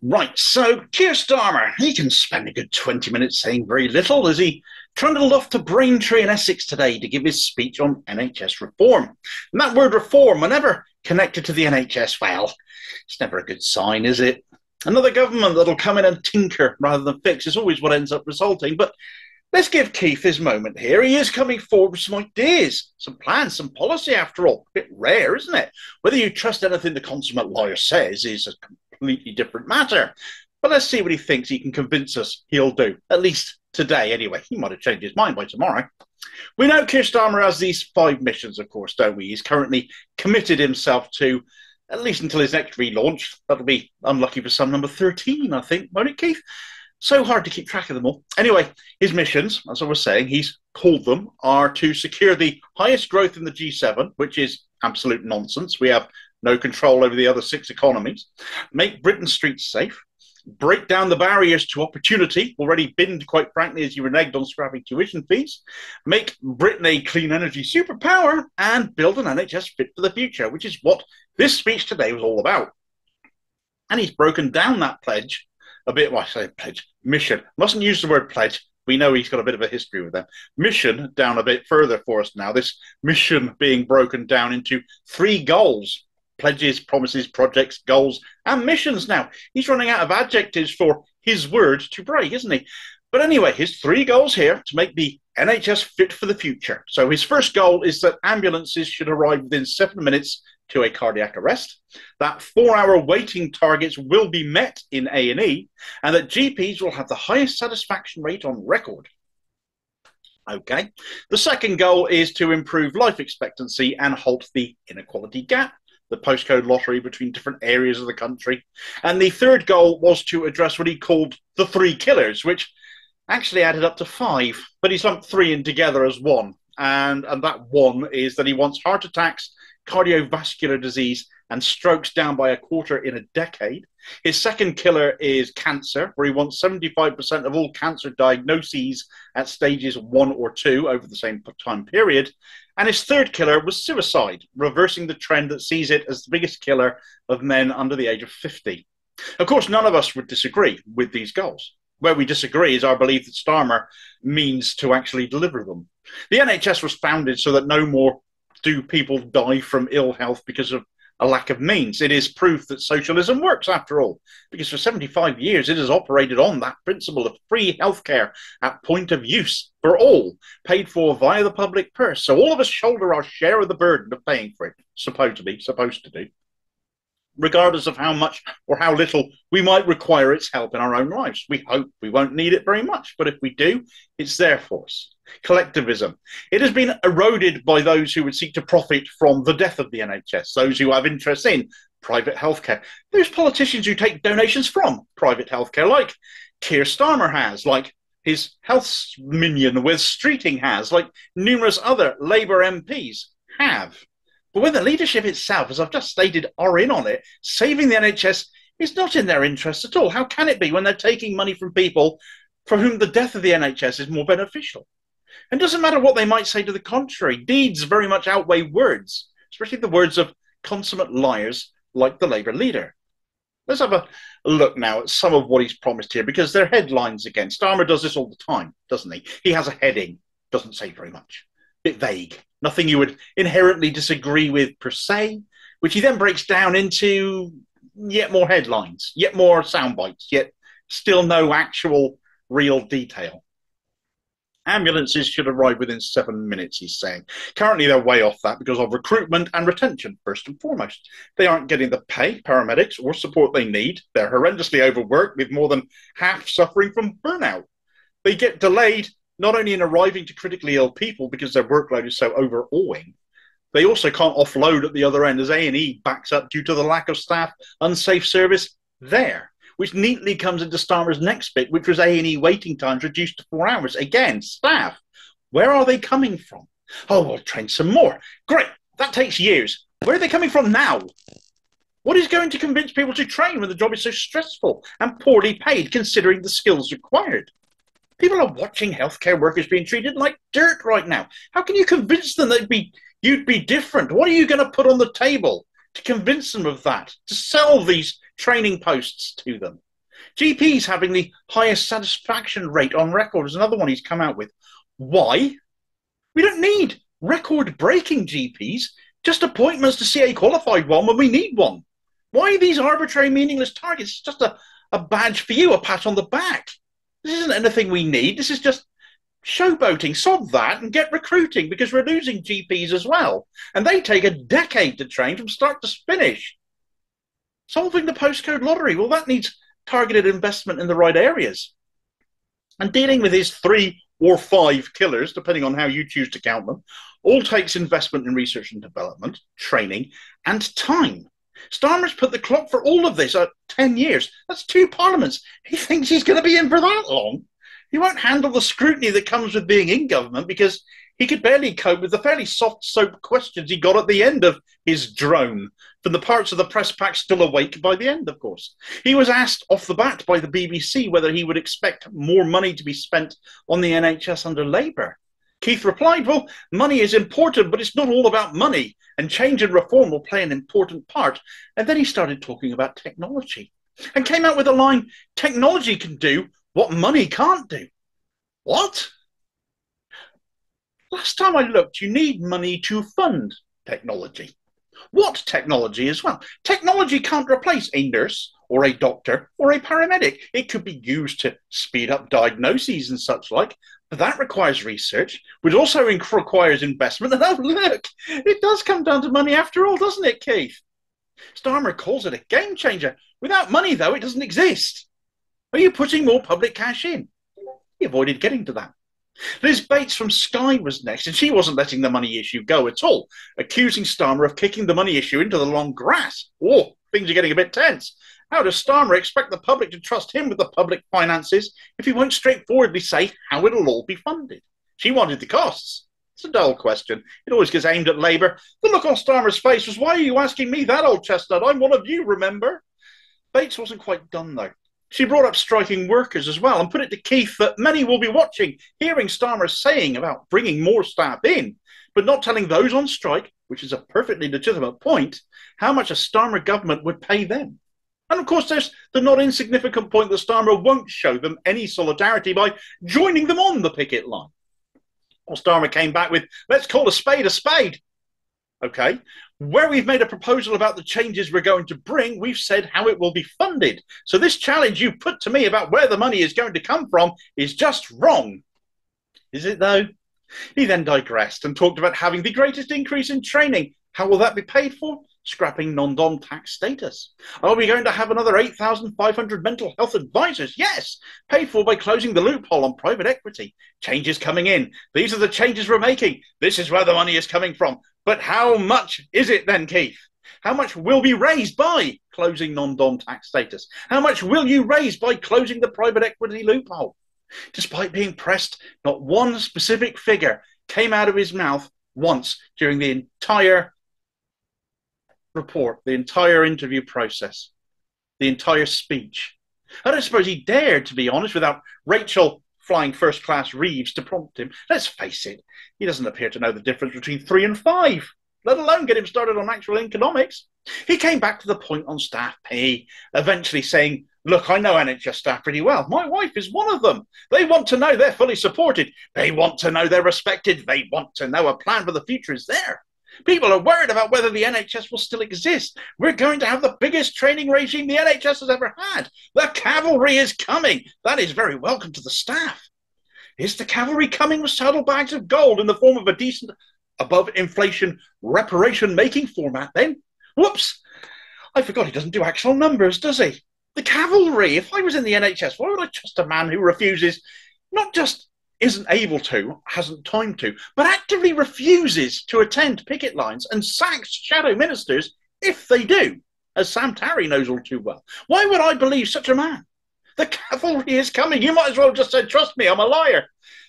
Right, so Keir Starmer, he can spend a good 20 minutes saying very little as he trundled off to Braintree in Essex today to give his speech on NHS reform. And that word reform, whenever connected to the NHS, well, it's never a good sign, is it? Another government that'll come in and tinker rather than fix is always what ends up resulting. But let's give Keith his moment here. He is coming forward with some ideas, some plans, some policy after all. A bit rare, isn't it? Whether you trust anything the consummate lawyer says is a completely different matter. But let's see what he thinks he can convince us he'll do, at least today anyway. He might have changed his mind by tomorrow. We know Keir Starmer has these 5 missions, of course, don't we? He's currently committed himself to, at least until his next relaunch. That'll be unlucky for some, number 13, I think, won't it, Keith? So hard to keep track of them all. Anyway, his missions, as I was saying, he's called them, are to secure the highest growth in the G7, which is absolute nonsense. We have no control over the other 6 economies. Make Britain's streets safe. Break down the barriers to opportunity, already binned, quite frankly, as you reneged on scrapping tuition fees. Make Britain a clean energy superpower and build an NHS fit for the future, which is what this speech today was all about. And he's broken down that pledge a bit. Well, I say pledge, mission. Mustn't use the word pledge. We know he's got a bit of a history with them. Mission down a bit further for us now. This mission being broken down into 3 goals. Pledges, promises, projects, goals, and missions now. He's running out of adjectives for his word to break, isn't he? But anyway, his 3 goals here to make the NHS fit for the future. So his first goal is that ambulances should arrive within 7 minutes to a cardiac arrest, that 4-hour waiting targets will be met in A&E, and that GPs will have the highest satisfaction rate on record. Okay. The second goal is to improve life expectancy and halt the inequality gap, the postcode lottery between different areas of the country. And the third goal was to address what he called the 3 killers, which actually added up to 5, but he's lumped 3 in together as one. And that one is that he wants heart attacks, cardiovascular disease, and strokes down by a quarter in a decade. His second killer is cancer, where he wants 75% of all cancer diagnoses at stages 1 or 2 over the same time period. And his third killer was suicide, reversing the trend that sees it as the biggest killer of men under the age of 50. Of course, none of us would disagree with these goals. Where we disagree is our belief that Starmer means to actually deliver them. The NHS was founded so that no more do people die from ill health because of a lack of means. It is proof that socialism works, after all, because for 75 years it has operated on that principle of free healthcare at point of use for all, paid for via the public purse. So all of us shoulder our share of the burden of paying for it, supposed to do, regardless of how much or how little we might require its help in our own lives. We hope we won't need it very much, but if we do, it's there for us. Collectivism. It has been eroded by those who would seek to profit from the death of the NHS, those who have interest in private healthcare, those politicians who take donations from private healthcare, like Keir Starmer has, like his health minion Wes Streeting has, like numerous other Labour MPs have. But when the leadership itself, as I've just stated, are in on it, saving the NHS is not in their interest at all. How can it be when they're taking money from people for whom the death of the NHS is more beneficial? And it doesn't matter what they might say to the contrary. Deeds very much outweigh words, especially the words of consummate liars like the Labour leader. Let's have a look now at some of what he's promised here, because they're headlines again. Starmer does this all the time, doesn't he? He has a heading, doesn't say very much, a bit vague. Nothing you would inherently disagree with per se, which he then breaks down into yet more headlines, yet more sound bites, yet still no actual real detail. Ambulances should arrive within 7 minutes, he's saying. Currently, they're way off that because of recruitment and retention, first and foremost. They aren't getting the pay, paramedics, or support they need. They're horrendously overworked, with more than half suffering from burnout. They get delayed not only in arriving to critically ill people because their workload is so overawing, they also can't offload at the other end as A&E backs up due to the lack of staff, unsafe service there, which neatly comes into Starmer's next bit, which was A&E waiting times reduced to 4 hours. Again, staff, where are they coming from? Oh, we'll train some more. Great, that takes years. Where are they coming from now? What is going to convince people to train when the job is so stressful and poorly paid, considering the skills required? People are watching healthcare workers being treated like dirt right now. How can you convince them that you'd be different? What are you going to put on the table to convince them of that, to sell these training posts to them? GPs having the highest satisfaction rate on record is another one he's come out with. Why? We don't need record-breaking GPs, just appointments to see a qualified one when we need one. Why these arbitrary, meaningless targets? It's just a badge for you, a pat on the back. This isn't anything we need. This is just showboating. Solve that and get recruiting, because we're losing GPs as well. And they take a decade to train from start to finish. Solving the postcode lottery, well, that needs targeted investment in the right areas. And dealing with his 3 or 5 killers, depending on how you choose to count them, all takes investment in research and development, training, and time. Starmer's put the clock for all of this at 10 years. That's 2 parliaments. He thinks he's going to be in for that long. He won't handle the scrutiny that comes with being in government, because he could barely cope with the fairly soft soap questions he got at the end of his drone, from the parts of the press pack still awake by the end, of course. He was asked off the bat by the BBC whether he would expect more money to be spent on the NHS under Labour. Keith replied, well, money is important, but it's not all about money, and change and reform will play an important part. And then he started talking about technology and came out with a line, technology can do what money can't do. What? Last time I looked, you need money to fund technology. What technology as well? Technology can't replace a nurse or a doctor or a paramedic. It could be used to speed up diagnoses and such like, but that requires research, which also requires investment. And oh, look, it does come down to money after all, doesn't it, Keith? Starmer calls it a game changer. Without money, though, it doesn't exist. Are you putting more public cash in? He avoided getting to that. Liz Bates from Sky was next, and she wasn't letting the money issue go at all, accusing Starmer of kicking the money issue into the long grass. Oh, things are getting a bit tense. How does Starmer expect the public to trust him with the public finances if he won't straightforwardly say how it'll all be funded? She wanted the costs. It's a dull question. It always gets aimed at Labour. The look on Starmer's face was, why are you asking me that, old chestnut? I'm one of you, remember? Bates wasn't quite done, though. She brought up striking workers as well and put it to Keith that many will be watching, hearing Starmer saying about bringing more staff in, but not telling those on strike, which is a perfectly legitimate point, how much a Starmer government would pay them. And of course, there's the not insignificant point that Starmer won't show them any solidarity by joining them on the picket line. Well, Starmer came back with, let's call a spade a spade. Okay, where we've made a proposal about the changes we're going to bring, we've said how it will be funded. So this challenge you put to me about where the money is going to come from is just wrong. Is it, though? He then digressed and talked about having the greatest increase in training. How will that be paid for? Scrapping non-dom tax status. Are we going to have another 8,500 mental health advisors? Yes, paid for by closing the loophole on private equity. Changes coming in. These are the changes we're making. This is where the money is coming from. But how much is it then, Keith? How much will be raised by closing non-dom tax status? How much will you raise by closing the private equity loophole? Despite being pressed, not one specific figure came out of his mouth once during the entire report, the entire interview process, the entire speech. I don't suppose he dared, to be honest, without Rachel flying first-class Reeves to prompt him. Let's face it, he doesn't appear to know the difference between 3 and 5, let alone get him started on actual economics. He came back to the point on staff pay, eventually saying, look, I know NHS staff pretty well. My wife is one of them. They want to know they're fully supported. They want to know they're respected. They want to know a plan for the future is there. People are worried about whether the NHS will still exist. We're going to have the biggest training regime the NHS has ever had. The cavalry is coming. That is very welcome to the staff. Is the cavalry coming with saddlebags of gold in the form of a decent, above-inflation, reparation-making format then? Whoops! I forgot he doesn't do actual numbers, does he? The cavalry. If I was in the NHS, why would I trust a man who refuses, not just isn't able to, hasn't time to, but actively refuses to attend picket lines and sacks shadow ministers if they do, as Sam Tarry knows all too well? Why would I believe such a man? The cavalry is coming. You might as well just say, trust me, I'm a liar.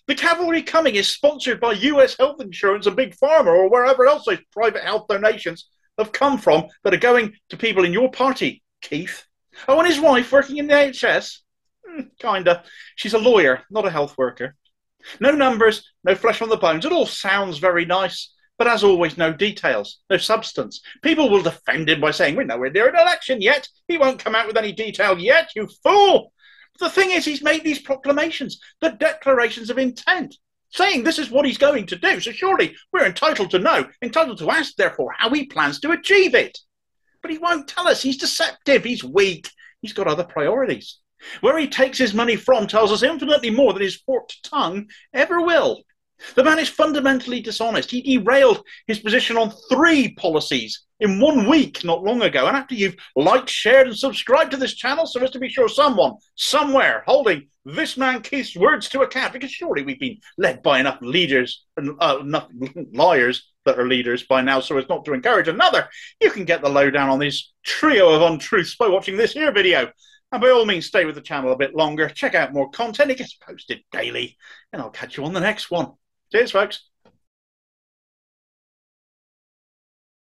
The cavalry coming is sponsored by US health insurance and Big Pharma or wherever else those private health donations have come from that are going to people in your party, Keith. Oh, and his wife working in the NHS? Kinda. She's a lawyer, not a health worker. No numbers, no flesh on the bones. It all sounds very nice, But as always, no details, no substance. People will defend him by saying, we're nowhere near an election yet. He won't come out with any detail yet, you fool. The thing is, he's made these proclamations, the declarations of intent, saying this is what he's going to do. So surely we're entitled to know, entitled to ask, therefore, how he plans to achieve it. But he won't tell us. He's deceptive. He's weak. He's got other priorities. Where he takes his money from tells us infinitely more than his forked tongue ever will. The man is fundamentally dishonest. He derailed his position on 3 policies in 1 week not long ago. And after you've liked, shared and subscribed to this channel so as to be sure someone, somewhere, holding this man Keith's words to account, because surely we've been led by enough leaders, enough liars that are leaders by now so as not to encourage another, you can get the lowdown on this trio of untruths by watching this here video. And by all means, stay with the channel a bit longer. Check out more content. It gets posted daily. And I'll catch you on the next one. Cheers, folks.